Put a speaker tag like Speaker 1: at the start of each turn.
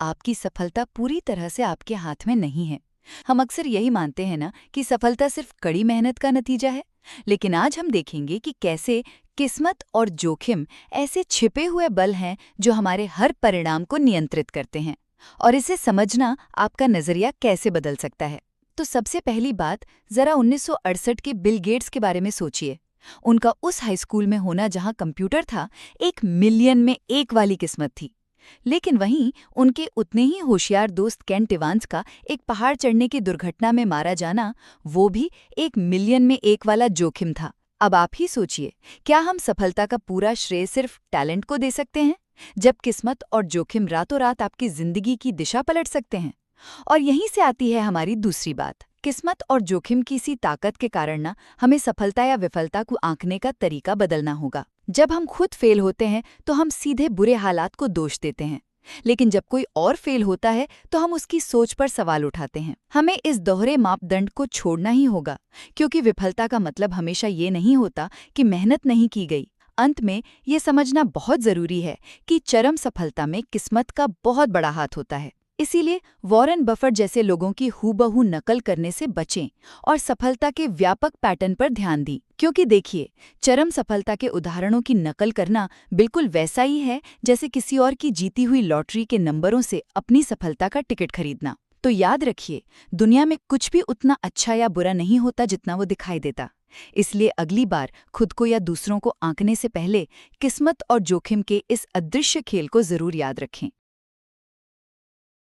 Speaker 1: आपकी सफलता पूरी तरह से आपके हाथ में नहीं है। हम अक्सर यही मानते हैं ना कि सफलता सिर्फ कड़ी मेहनत का नतीजा है। लेकिन आज हम देखेंगे कि कैसे किस्मत और जोखिम ऐसे छिपे हुए बल हैं जो हमारे हर परिणाम को नियंत्रित करते हैं। और इसे समझना आपका नजरिया कैसे बदल सकता है। तो सबसे पहली बात, जरा 1968 के बिल गेट्स के बारे में सोचिए। उनका उस हाई स्कूल में होना जहां कंप्यूटर था, 1 मिलियन में 1 वाली किस्मत थी। लेकिन वहीं उनके उतने ही होशियार दोस्त केंट इवांस का एक पहाड़ चढ़ने की दुर्घटना में मारा जाना, वो भी 1 मिलियन में 1 वाला जोखिम था। अब आप ही सोचिए, क्या हम सफलता का पूरा श्रेय सिर्फ टैलेंट को दे सकते हैं, जब किस्मत और जोखिम रातों रात आपकी जिंदगी की दिशा पलट सकते हैं। और यहीं से आती है हमारी दूसरी बात। किस्मत और जोखिम की इसी ताकत के कारण ना हमें सफलता या विफलता को आंकने का तरीका बदलना होगा। जब हम खुद फेल होते हैं तो हम सीधे बुरे हालात को दोष देते हैं, लेकिन जब कोई और फेल होता है तो हम उसकी सोच पर सवाल उठाते हैं। हमें इस दोहरे मापदंड को छोड़ना ही होगा, क्योंकि विफलता का मतलब हमेशा ये नहीं होता कि मेहनत नहीं की गई। अंत में ये समझना बहुत जरूरी है कि चरम सफलता में किस्मत का बहुत बड़ा हाथ होता है। इसीलिए वॉरेन बफेट जैसे लोगों की हूबहू नकल करने से बचें और सफलता के व्यापक पैटर्न पर ध्यान दें। क्योंकि देखिए, चरम सफलता के उदाहरणों की नकल करना बिल्कुल वैसा ही है जैसे किसी और की जीती हुई लॉटरी के नंबरों से अपनी सफलता का टिकट खरीदना। तो याद रखिए, दुनिया में कुछ भी उतना अच्छा या बुरा नहीं होता जितना वो दिखाई देता। इसलिए अगली बार खुद को या दूसरों को आंकने से पहले किस्मत और जोखिम के इस अदृश्य खेल को जरूर याद रखें।